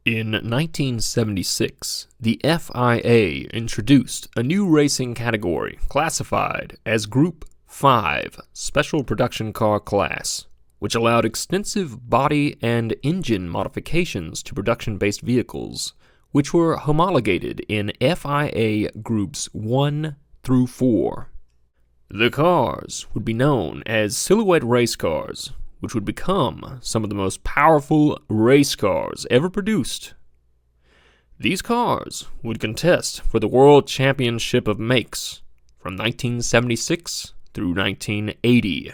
In 1976, the FIA introduced a new racing category classified as Group 5 Special Production Car Class, which allowed extensive body and engine modifications to production-based vehicles, which were homologated in FIA Groups 1 through 4. The cars would be known as silhouette race cars, which would become some of the most powerful race cars ever produced. These cars would contest for the World Championship of Makes from 1976 through 1980.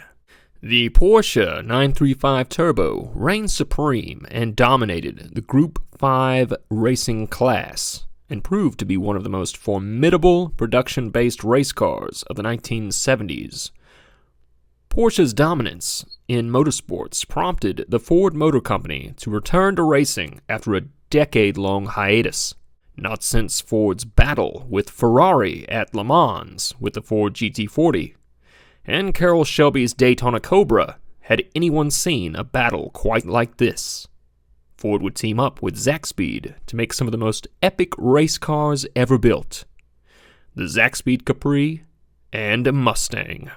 The Porsche 935 Turbo reigned supreme and dominated the Group 5 racing class and proved to be one of the most formidable production-based race cars of the 1970s. Porsche's dominance in motorsports prompted the Ford Motor Company to return to racing after a decade-long hiatus, not since Ford's battle with Ferrari at Le Mans with the Ford GT40, and Carroll Shelby's Daytona Cobra had anyone seen a battle quite like this. Ford would team up with Zakspeed to make some of the most epic race cars ever built, the Zakspeed Capri and Mustang.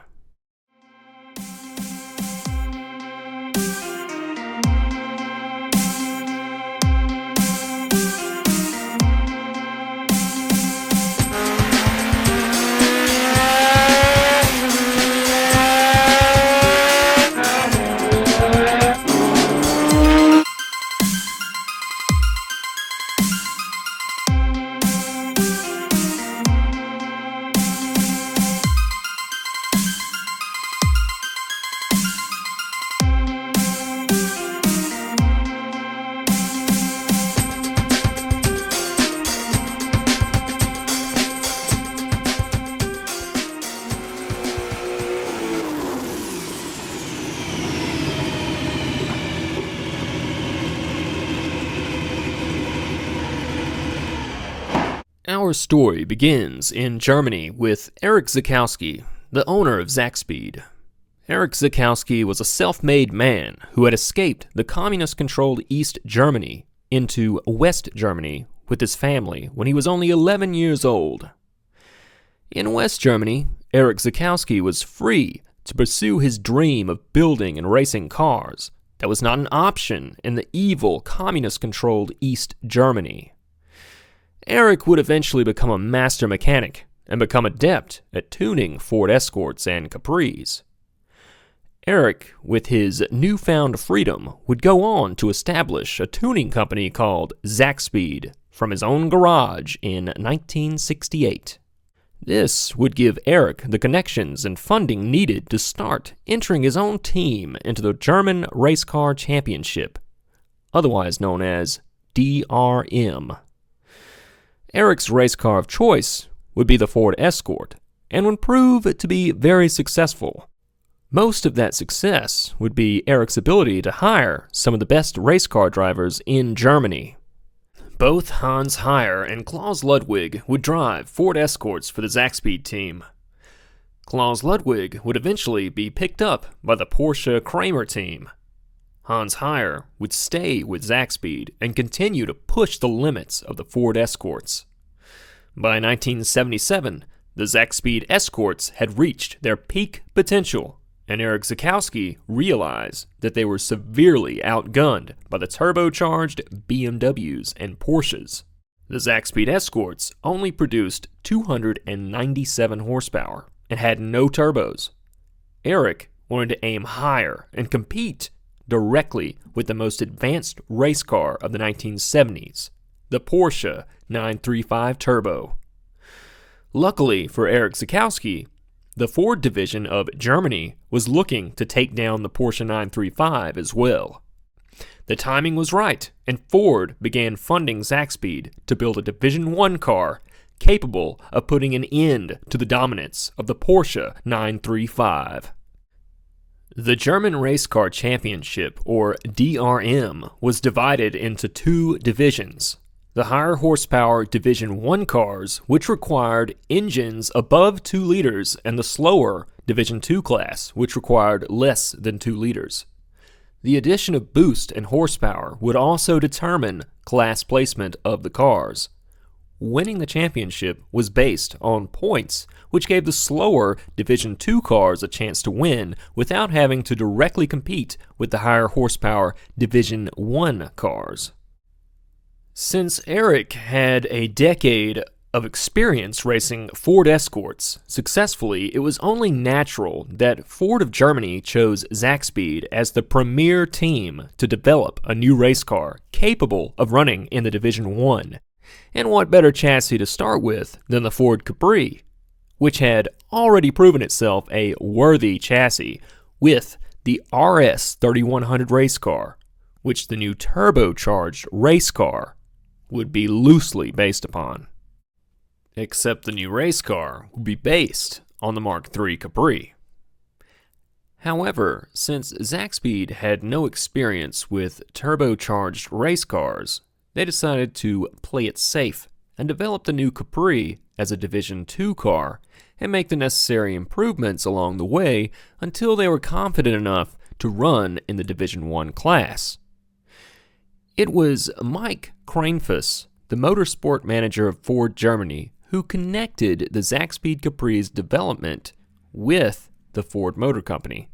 Our story begins in Germany with Erich Zakowski, the owner of Zakspeed. Erich Zakowski was a self-made man who had escaped the communist-controlled East Germany into West Germany with his family when he was only 11 years old. In West Germany, Erich Zakowski was free to pursue his dream of building and racing cars that was not an option in the evil communist-controlled East Germany. Erich would eventually become a master mechanic and become adept at tuning Ford Escorts and Capris. Erich, with his newfound freedom, would go on to establish a tuning company called Zakspeed from his own garage in 1968. This would give Erich the connections and funding needed to start entering his own team into the German Race Car Championship, otherwise known as DRM. Erich's race car of choice would be the Ford Escort, and would prove to be very successful. Most of that success would be Erich's ability to hire some of the best race car drivers in Germany. Both Hans Heyer and Klaus Ludwig would drive Ford Escorts for the Zakspeed team. Klaus Ludwig would eventually be picked up by the Porsche Kramer team. Hans Heyer would stay with Zakspeed and continue to push the limits of the Ford Escorts. By 1977, the Zakspeed Escorts had reached their peak potential, and Erich Zakowski realized that they were severely outgunned by the turbocharged BMWs and Porsches. The Zakspeed Escorts only produced 297 horsepower and had no turbos. Erich wanted to aim higher and compete directly with the most advanced race car of the 1970s, the Porsche 935 Turbo. Luckily for Erich Zakowski, the Ford division of Germany was looking to take down the Porsche 935 as well. The timing was right, and Ford began funding Zakspeed to build a Division I car capable of putting an end to the dominance of the Porsche 935. The German Race Car Championship, or DRM, was divided into two divisions. The higher horsepower Division I cars, which required engines above 2 liters, and the slower Division II class, which required less than 2 liters. The addition of boost and horsepower would also determine class placement of the cars. Winning the championship was based on points, which gave the slower Division II cars a chance to win without having to directly compete with the higher horsepower Division I cars. Since Erich had a decade of experience racing Ford Escorts successfully, it was only natural that Ford of Germany chose Zakspeed as the premier team to develop a new race car capable of running in the Division I. And what better chassis to start with than the Ford Capri, which had already proven itself a worthy chassis with the RS 3100 race car, which the new turbocharged race car would be loosely based upon. Except the new race car would be based on the Mark III Capri. However, since Zakspeed had no experience with turbocharged race cars, they decided to play it safe and develop the new Capri as a Division II car and make the necessary improvements along the way until they were confident enough to run in the Division I class. It was Mike Kranefuss, the motorsport manager of Ford Germany, who connected the Zakspeed Capri's development with the Ford Motor Company.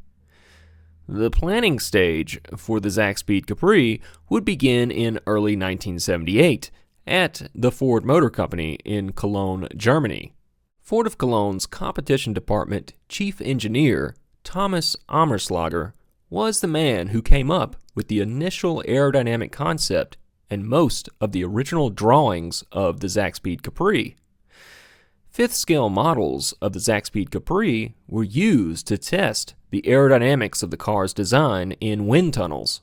The planning stage for the Zakspeed Capri would begin in early 1978 at the Ford Motor Company in Cologne, Germany. Ford of Cologne's competition department chief engineer, Thomas Ammerslager, was the man who came up with the initial aerodynamic concept and most of the original drawings of the Zakspeed Capri. Fifth-scale models of the Zakspeed Capri were used to test the aerodynamics of the car's design in wind tunnels.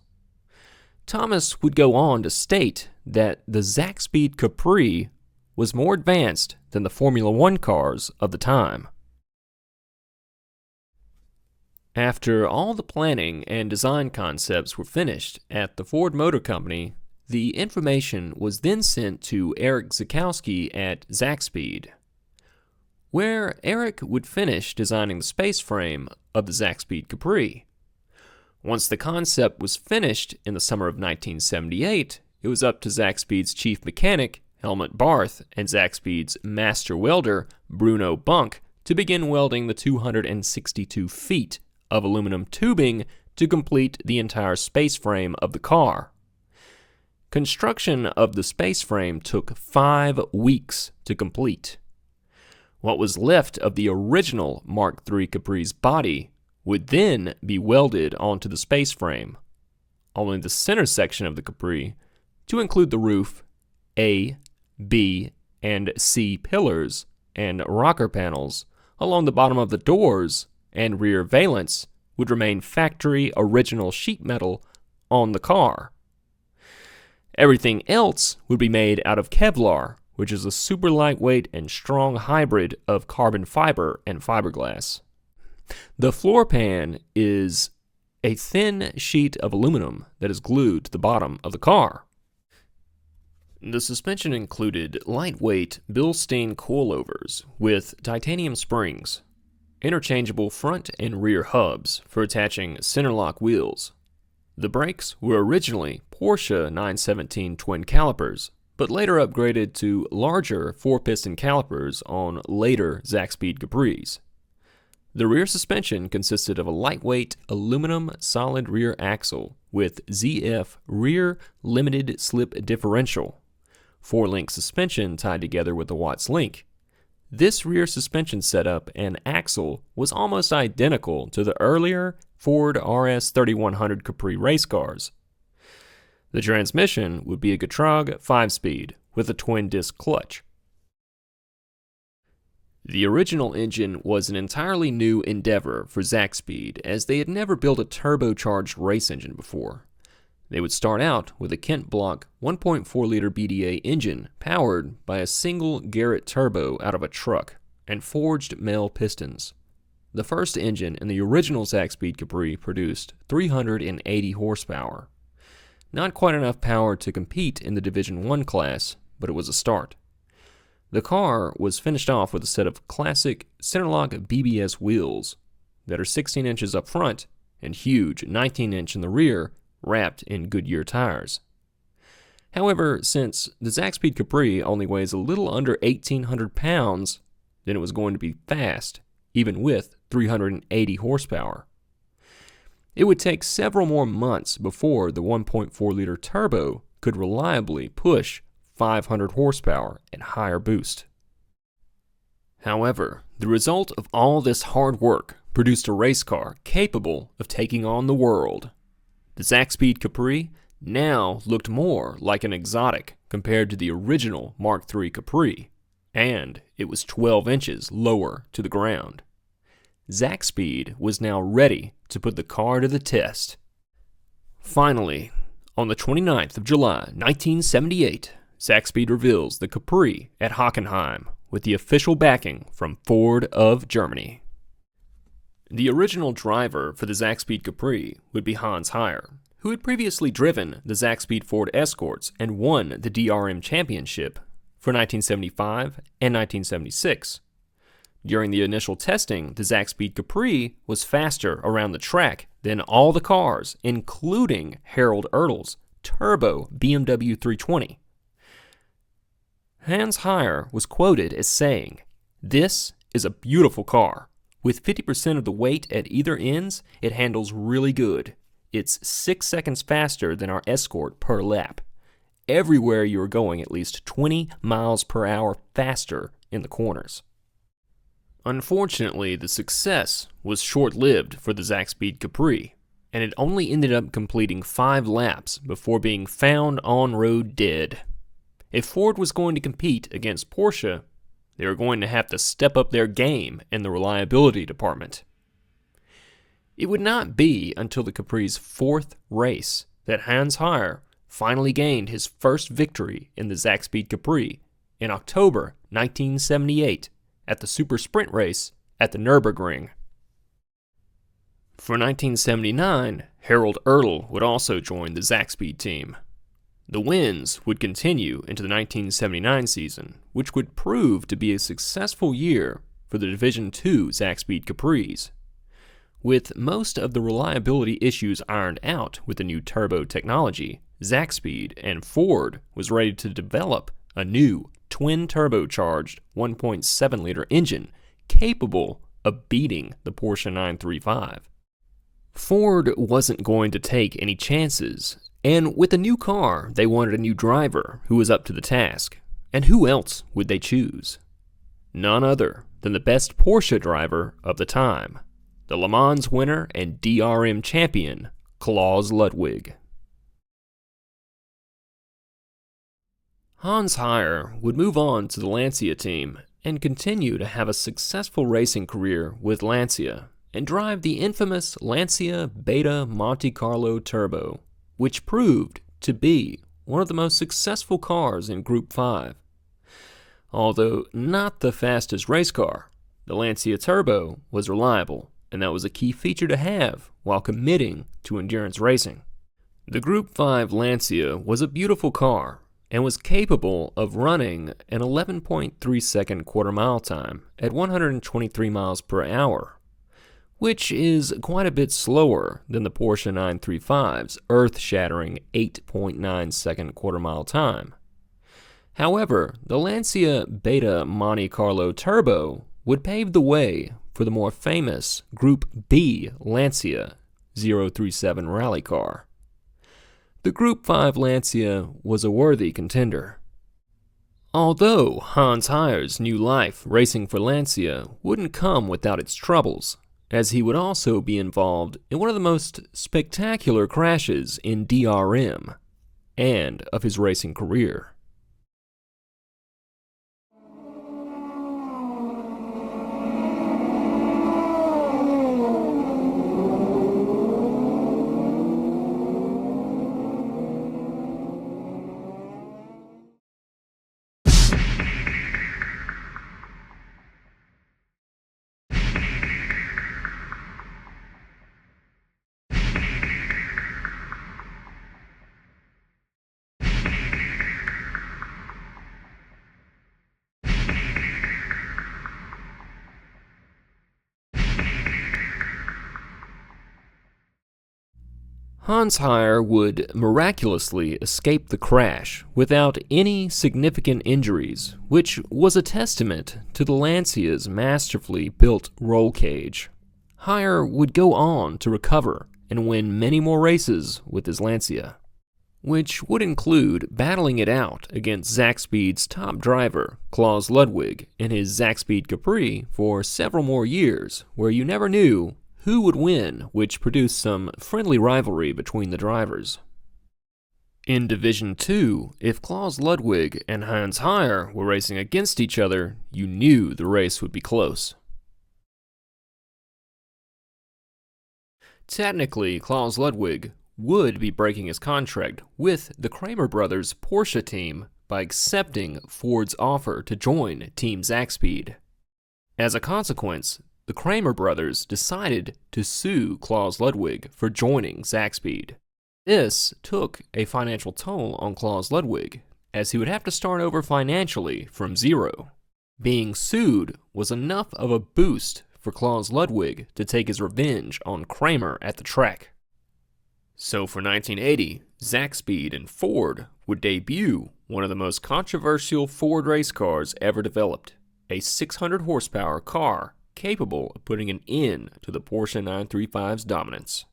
Thomas would go on to state that the Zakspeed Capri was more advanced than the Formula One cars of the time. After all the planning and design concepts were finished at the Ford Motor Company, the information was then sent to Erich Zakowski at Zakspeed, where Erich would finish designing the space frame of the Zakspeed Capri. Once the concept was finished in the summer of 1978, it was up to Zakspeed's chief mechanic, Helmut Barth, and Zakspeed's master welder, Bruno Bunk, to begin welding the 262 feet of aluminum tubing to complete the entire space frame of the car. Construction of the space frame took 5 weeks to complete. What was left of the original Mark III Capri's body would then be welded onto the space frame. Only the center section of the Capri, to include the roof, A, B, and C pillars and rocker panels along the bottom of the doors and rear valance, would remain factory original sheet metal on the car. Everything else would be made out of Kevlar, which is a super lightweight and strong hybrid of carbon fiber and fiberglass. The floor pan is a thin sheet of aluminum that is glued to the bottom of the car. The suspension included lightweight Bilstein coilovers with titanium springs, interchangeable front and rear hubs for attaching center lock wheels. The brakes were originally Porsche 917 twin calipers, but later upgraded to larger 4-piston calipers on later Zakspeed Capris. The rear suspension consisted of a lightweight aluminum solid rear axle with ZF rear limited slip differential, 4-link suspension tied together with a Watts link. This rear suspension setup and axle was almost identical to the earlier Ford RS 3100 Capri race cars. The transmission would be a Getrag 5-speed with a twin-disc clutch. The original engine was an entirely new endeavor for Zakspeed, as they had never built a turbocharged race engine before. They would start out with a Kent Block 1.4-liter BDA engine powered by a single Garrett turbo out of a truck and forged male pistons. The first engine in the original Zakspeed Capri produced 380 horsepower. Not quite enough power to compete in the Division I class, but it was a start. The car was finished off with a set of classic centerlock BBS wheels that are 16 inches up front and huge 19-inch in the rear, wrapped in Goodyear tires. However, since the Zakspeed Capri only weighs a little under 1,800 pounds, then it was going to be fast, even with 380 horsepower. It would take several more months before the 1.4-liter turbo could reliably push 500 horsepower at higher boost. However, the result of all this hard work produced a race car capable of taking on the world. The Zakspeed Capri now looked more like an exotic compared to the original Mark III Capri, and it was 12 inches lower to the ground. Zakspeed was now ready to put the car to the test. Finally, on the 29th of July, 1978, Zakspeed reveals the Capri at Hockenheim with the official backing from Ford of Germany. The original driver for the Zakspeed Capri would be Hans Heyer, who had previously driven the Zakspeed Ford Escorts and won the DRM Championship for 1975 and 1976. During the initial testing, the Zakspeed Capri was faster around the track than all the cars, including Harold Ertl's turbo BMW 320. Hans Heyer was quoted as saying, "This is a beautiful car. With 50% of the weight at either ends, it handles really good. It's 6 seconds faster than our Escort per lap. Everywhere you are going at least 20 miles per hour faster in the corners." Unfortunately, the success was short-lived for the Zakspeed Capri, and it only ended up completing 5 laps before being found on road dead. If Ford was going to compete against Porsche, they were going to have to step up their game in the reliability department. It would not be until the Capri's 4th race that Hans Heyer finally gained his first victory in the Zakspeed Capri in October 1978 at the Super Sprint race at the Nürburgring. For 1979, Harold Ertl would also join the Zakspeed team. The wins would continue into the 1979 season, which would prove to be a successful year for the Division II Zakspeed Capris. With most of the reliability issues ironed out with the new turbo technology, Zakspeed and Ford was ready to develop a new twin turbocharged 1.7-liter engine capable of beating the Porsche 935. Ford wasn't going to take any chances, and with a new car, they wanted a new driver who was up to the task. And who else would they choose? None other than the best Porsche driver of the time, the Le Mans winner and DRM champion, Klaus Ludwig. Hans Heyer would move on to the Lancia team and continue to have a successful racing career with Lancia and drive the infamous Lancia Beta Monte Carlo Turbo, which proved to be one of the most successful cars in Group 5. Although not the fastest race car, the Lancia Turbo was reliable, and that was a key feature to have while committing to endurance racing. The Group 5 Lancia was a beautiful car and was capable of running an 11.3-second quarter-mile time at 123 miles per hour, which is quite a bit slower than the Porsche 935's earth-shattering 8.9-second quarter-mile time. However, the Lancia Beta Monte Carlo Turbo would pave the way for the more famous Group B Lancia 037 rally car. The Group 5 Lancia was a worthy contender. Although Hans Heyer's new life racing for Lancia wouldn't come without its troubles, as he would also be involved in one of the most spectacular crashes in DRM and of his racing career. Hans Heyer would miraculously escape the crash without any significant injuries, which was a testament to the Lancia's masterfully built roll cage. Heyer would go on to recover and win many more races with his Lancia, which would include battling it out against Zakspeed's top driver, Klaus Ludwig, in his Zakspeed Capri for several more years, where you never knew who would win, which produced some friendly rivalry between the drivers. In Division 2, if Klaus Ludwig and Hans Heyer were racing against each other, you knew the race would be close. Technically, Klaus Ludwig would be breaking his contract with the Kramer brothers' Porsche team by accepting Ford's offer to join Team Zakspeed. As a consequence, the Kramer brothers decided to sue Klaus Ludwig for joining Zakspeed. This took a financial toll on Klaus Ludwig, as he would have to start over financially from zero. Being sued was enough of a boost for Klaus Ludwig to take his revenge on Kramer at the track. So for 1980, Zakspeed and Ford would debut one of the most controversial Ford race cars ever developed, a 600 horsepower car capable of putting an end to the Porsche 935's dominance.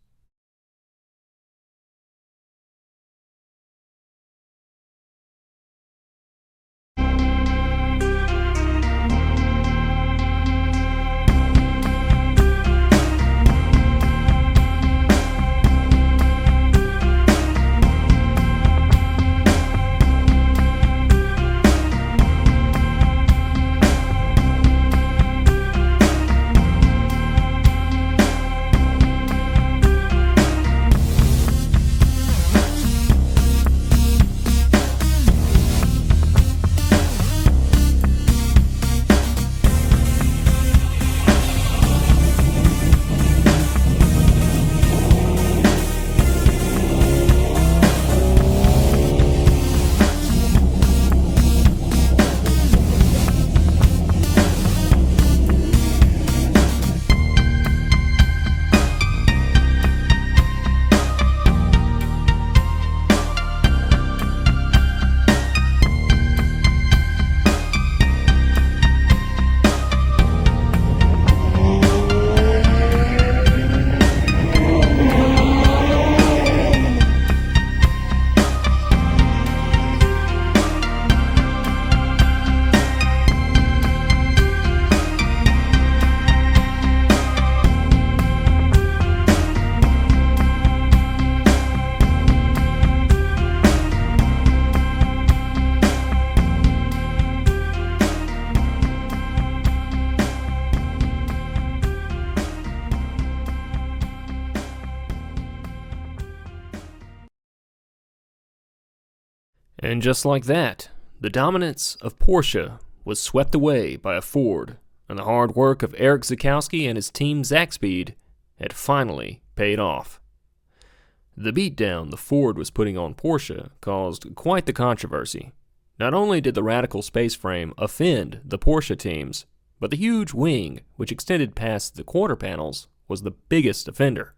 And just like that, the dominance of Porsche was swept away by a Ford, and the hard work of Erich Zakowski and his team Zakspeed had finally paid off. The beatdown the Ford was putting on Porsche caused quite the controversy. Not only did the radical space frame offend the Porsche teams, but the huge wing, which extended past the quarter panels, was the biggest offender.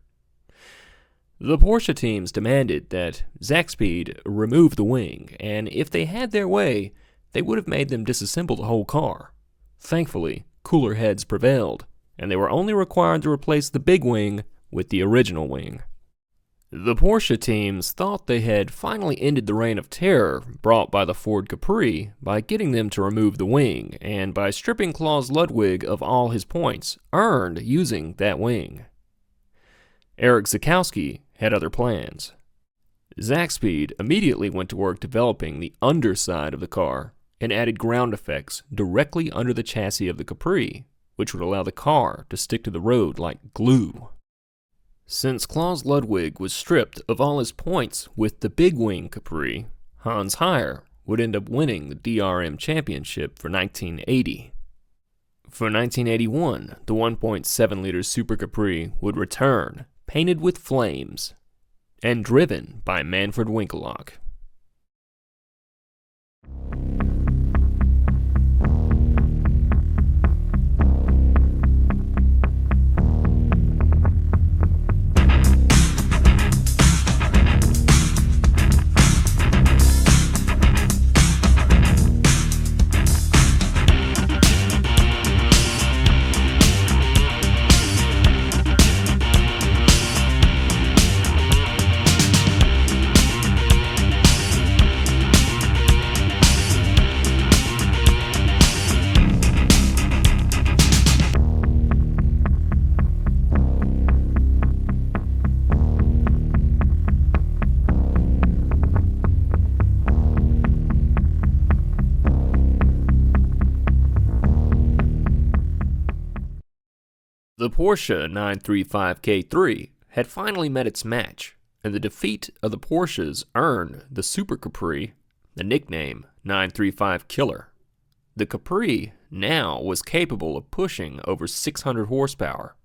The Porsche teams demanded that Zakspeed remove the wing, and if they had their way, they would have made them disassemble the whole car. Thankfully, cooler heads prevailed, and they were only required to replace the big wing with the original wing. The Porsche teams thought they had finally ended the reign of terror brought by the Ford Capri by getting them to remove the wing, and by stripping Klaus Ludwig of all his points earned using that wing. Erich Zakowski had other plans. Zakspeed immediately went to work developing the underside of the car and added ground effects directly under the chassis of the Capri, which would allow the car to stick to the road like glue. Since Klaus Ludwig was stripped of all his points with the big wing Capri, Hans Heyer would end up winning the DRM championship for 1980. For 1981, the 1.7-liter Super Capri would return, painted with flames, and driven by Manfred Winkelhock. The Porsche 935 K3 had finally met its match, and the defeat of the Porsches earned the Super Capri the nickname 935 Killer. The Capri now was capable of pushing over 600 horsepower.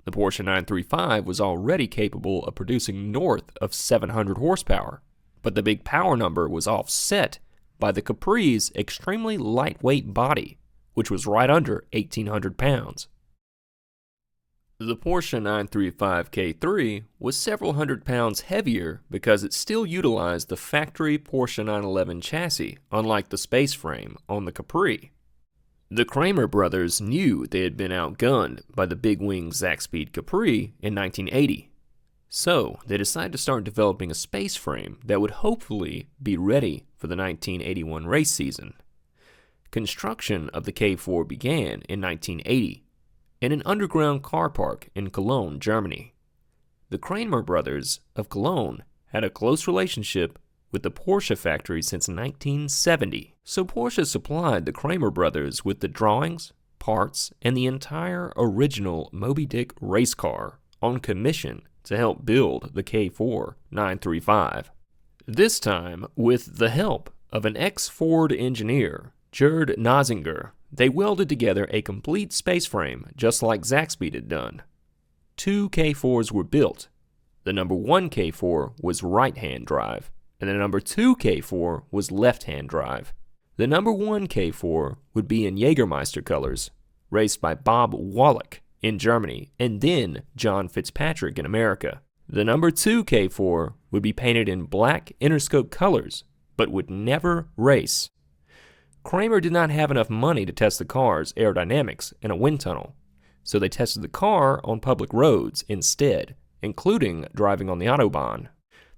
The Porsche 935 was already capable of producing north of 700 horsepower, but the big power number was offset by the Capri's extremely lightweight body, which was right under 1,800 pounds. The Porsche 935 K3 was several hundred pounds heavier because it still utilized the factory Porsche 911 chassis, unlike the space frame on the Capri. The Kramer brothers knew they had been outgunned by the big-wing Zakspeed Capri in 1980, so they decided to start developing a space frame that would hopefully be ready for the 1981 race season. Construction of the K4 began in 1980 in an underground car park in Cologne, Germany. The Kramer brothers of Cologne had a close relationship with the Porsche factory since 1970, so Porsche supplied the Kramer brothers with the drawings, parts, and the entire original Moby Dick race car on commission to help build the K4 935. This time, with the help of an ex-Ford engineer, Gerd Nozinger, they welded together a complete space frame just like Zakspeed had done. 2 K4s were built. The number 1 K4 was right-hand drive, and the number 2 K4 was left-hand drive. The number 1 K4 would be in Jägermeister colors, raced by Bob Wallach in Germany and then John Fitzpatrick in America. The number 2 K4 would be painted in black Interscope colors, but would never race. Kramer did not have enough money to test the car's aerodynamics in a wind tunnel, so they tested the car on public roads instead, including driving on the Autobahn.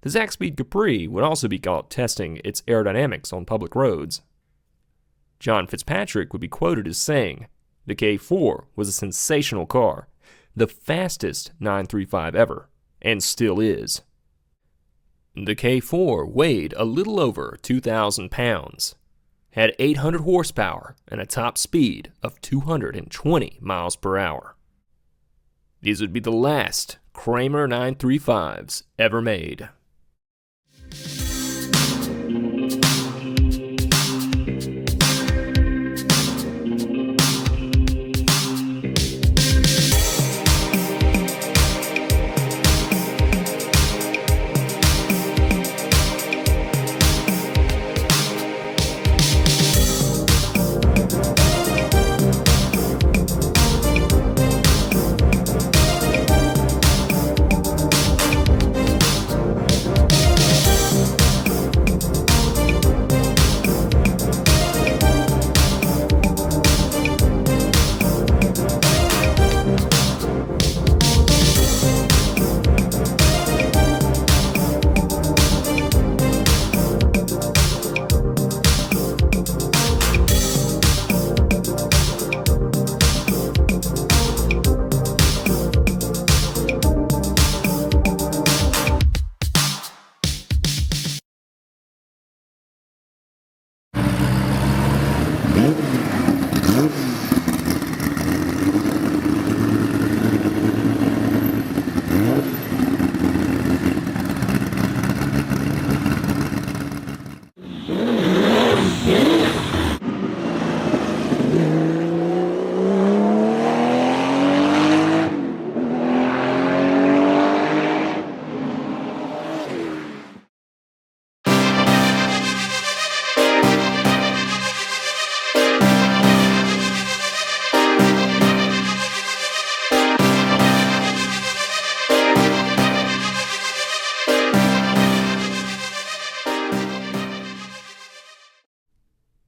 The Zakspeed Capri would also be caught testing its aerodynamics on public roads. John Fitzpatrick would be quoted as saying, "The K4 was a sensational car, the fastest 935 ever, and still is." The K4 weighed a little over 2,000 pounds. Had 800 horsepower and a top speed of 220 miles per hour. These would be the last Kramer 935s ever made.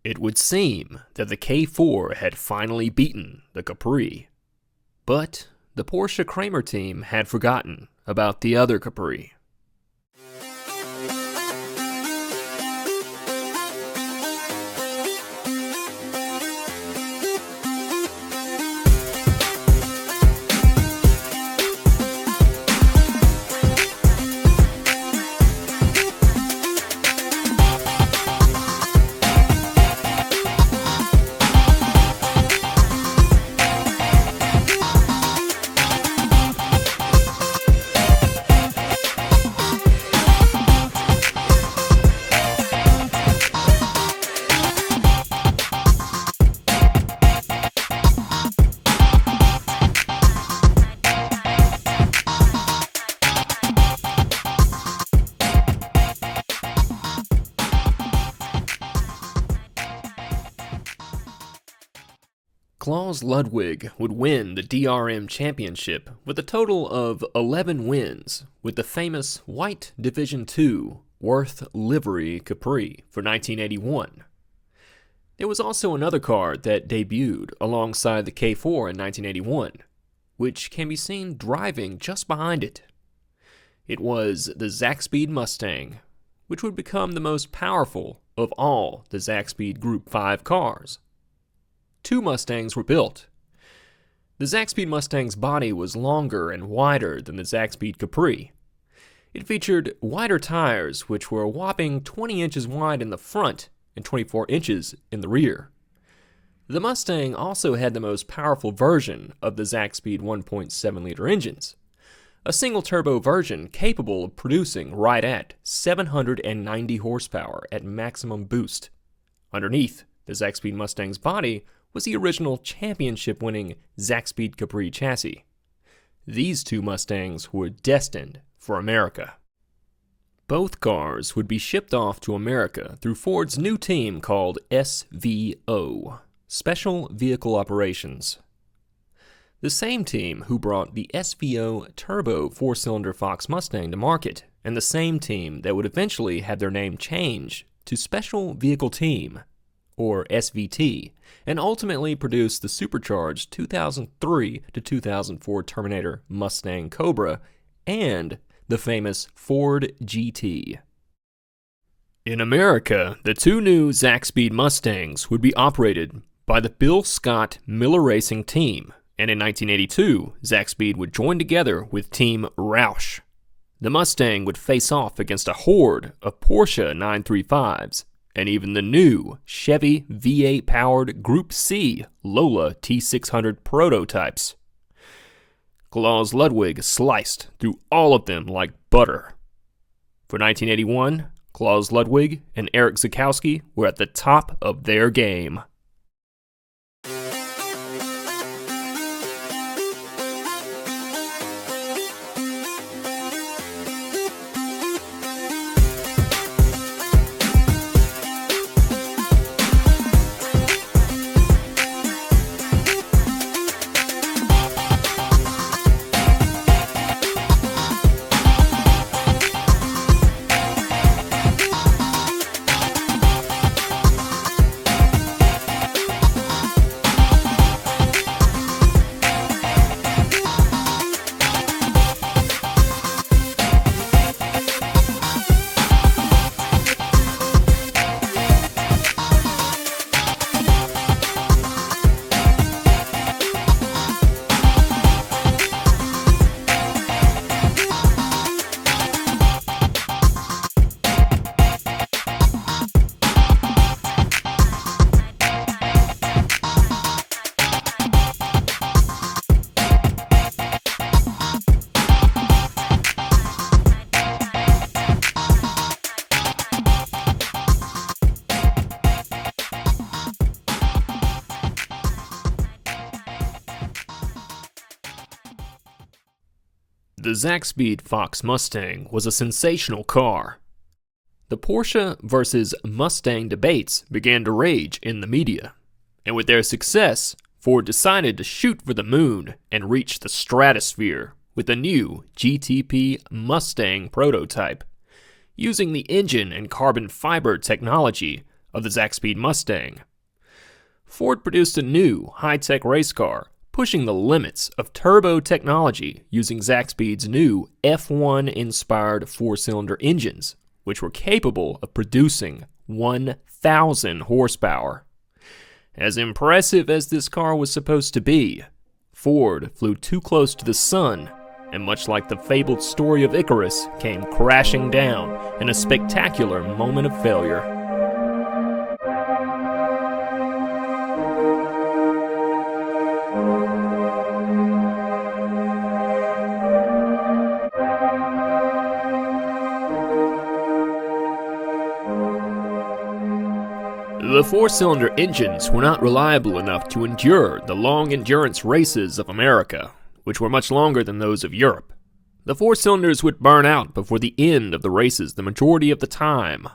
It would seem that the K4 had finally beaten the Capri. But the Porsche Kramer team had forgotten about the other Capri. Klaus Ludwig would win the DRM championship with a total of 11 wins with the famous white Division II Worth livery Capri for 1981. There was also another car that debuted alongside the K4 in 1981, which can be seen driving just behind it. It was the Zakspeed Mustang, which would become the most powerful of all the Zakspeed Group 5 cars. Two Mustangs were built. The Zakspeed Mustang's body was longer and wider than the Zakspeed Capri. It featured wider tires, which were a whopping 20 inches wide in the front and 24 inches in the rear. The Mustang also had the most powerful version of the Zakspeed 1.7-liter engines, a single-turbo version capable of producing right at 790 horsepower at maximum boost. Underneath the Zakspeed Mustang's body was the original championship-winning Zakspeed Capri chassis. These two Mustangs were destined for America. Both cars would be shipped off to America through Ford's new team called SVO, Special Vehicle Operations. The same team who brought the SVO Turbo 4-cylinder Fox Mustang to market, and the same team that would eventually have their name changed to Special Vehicle Team, or SVT, and ultimately produce the supercharged 2003 to 2004 Terminator Mustang Cobra and the famous Ford GT. In America, the two new Zakspeed Mustangs would be operated by the Bill Scott Miller Racing team, and in 1982, Zakspeed would join together with Team Roush. The Mustang would face off against a horde of Porsche 935s, and even the new Chevy V8-powered Group C Lola T600 prototypes. Klaus Ludwig sliced through all of them like butter. For 1981, Klaus Ludwig and Erich Zakowski were at the top of their game. The Zakspeed Fox Mustang was a sensational car. The Porsche versus Mustang debates began to rage in the media, and with their success, Ford decided to shoot for the moon and reach the stratosphere with a new GTP Mustang prototype, using the engine and carbon fiber technology of the Zakspeed Mustang. Ford produced a new high-tech race car, pushing the limits of turbo technology using Zakspeed's new F1-inspired 4-cylinder engines, which were capable of producing 1,000 horsepower. As impressive as this car was supposed to be, Ford flew too close to the sun, and much like the fabled story of Icarus, came crashing down in a spectacular moment of failure. The 4-cylinder engines were not reliable enough to endure the long endurance races of America, which were much longer than those of Europe. The 4-cylinders would burn out before the end of the races the majority of the time,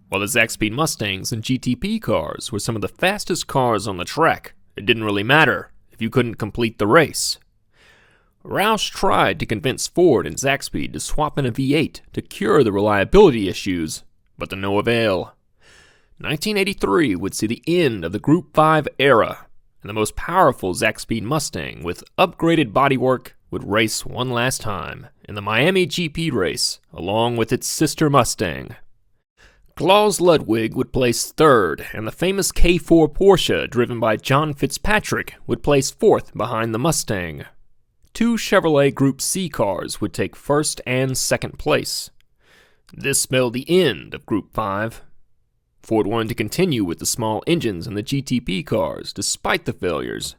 while the Zakspeed Mustangs and GTP cars were some of the fastest cars on the track It didn't really matter if you couldn't complete the race. Roush tried to convince Ford and Zakspeed to swap in a V8 to cure the reliability issues, but to no avail. 1983 would see the end of the Group 5 era, and the most powerful Zakspeed Mustang with upgraded bodywork would race one last time in the Miami GP race along with its sister Mustang. Klaus Ludwig would place third, and the famous K4 Porsche driven by John Fitzpatrick would place fourth behind the Mustang. Two Chevrolet Group C cars would take first and second place. This spelled the end of Group 5. Ford wanted to continue with the small engines in the GTP cars despite the failures.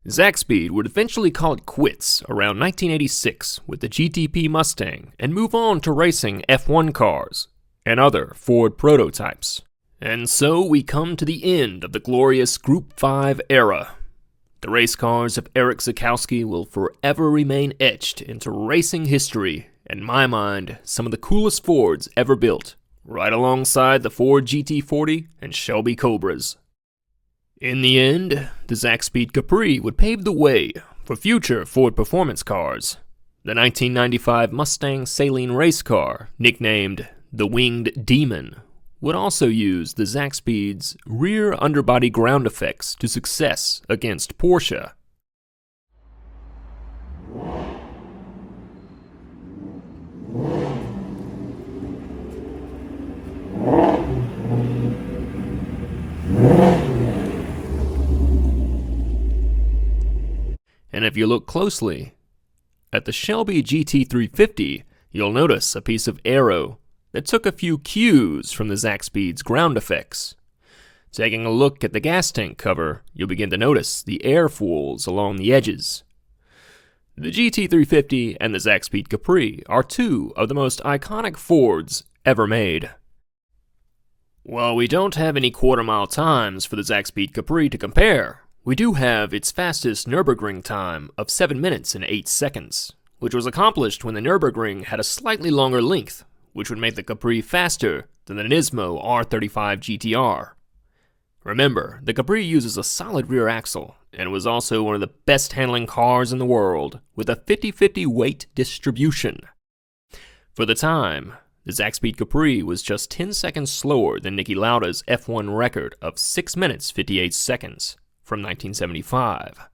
Zakspeed would eventually call it quits around 1986 with the GTP Mustang and move on to racing F1 cars and other Ford prototypes. And so we come to the end of the glorious Group 5 era. The race cars of Erich Zakowski will forever remain etched into racing history, and in my mind, some of the coolest Fords ever built, right alongside the Ford GT40 and Shelby Cobras. In the end, the Zakspeed Capri would pave the way for future Ford performance cars. The 1995 Mustang Saleen race car, nicknamed the Winged Demon, would also use the Zakspeed's rear underbody ground effects to success against Porsche. And if you look closely at the Shelby GT350, you'll notice a piece of aero that took a few cues from the Zakspeed's ground effects. Taking a look at the gas tank cover, you'll begin to notice the airfoils along the edges. The GT350 and the Zakspeed Capri are two of the most iconic Fords ever made. While we don't have any quarter-mile times for the Zakspeed Capri to compare, we do have its fastest Nürburgring time of 7 minutes and 8 seconds, which was accomplished when the Nürburgring had a slightly longer length, which would make the Capri faster than the Nismo R35 GTR. Remember, the Capri uses a solid rear axle, and was also one of the best handling cars in the world, with a 50-50 weight distribution. For the time, the Zakspeed Capri was just 10 seconds slower than Niki Lauda's F1 record of 6 minutes 58 seconds from 1975.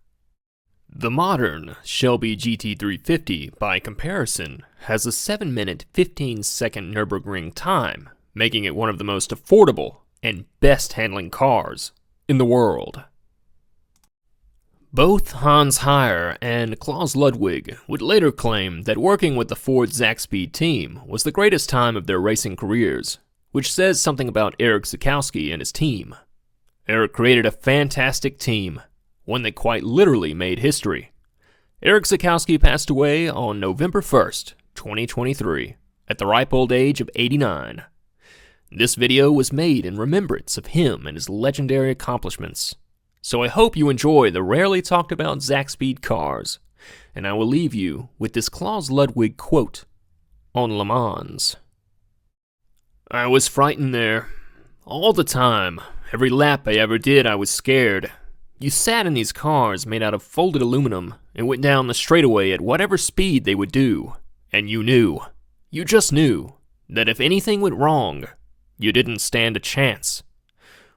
The modern Shelby GT350, by comparison, has a 7-minute 15-second Nürburgring time, making it one of the most affordable and best-handling cars in the world. Both Hans Heyer and Klaus Ludwig would later claim that working with the Ford Zakspeed team was the greatest time of their racing careers, which says something about Erich Zakowski and his team. Erich created a fantastic team, one that quite literally made history. Erich Zakowski passed away on November 1st, 2023, at the ripe old age of 89. This video was made in remembrance of him and his legendary accomplishments. So I hope you enjoy the rarely talked about Zakspeed cars, and I will leave you with this Klaus Ludwig quote on Le Mans. "I was frightened there. All the time. Every lap I ever did, I was scared. You sat in these cars made out of folded aluminum and went down the straightaway at whatever speed they would do. And you knew, you just knew, that if anything went wrong, you didn't stand a chance.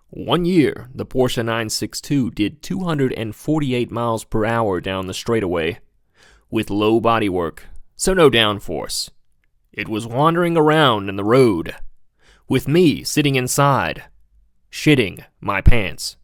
One year, the Porsche 962 did 248 miles per hour down the straightaway, with low bodywork, so no downforce. It was wandering around in the road, with me sitting inside, shitting my pants."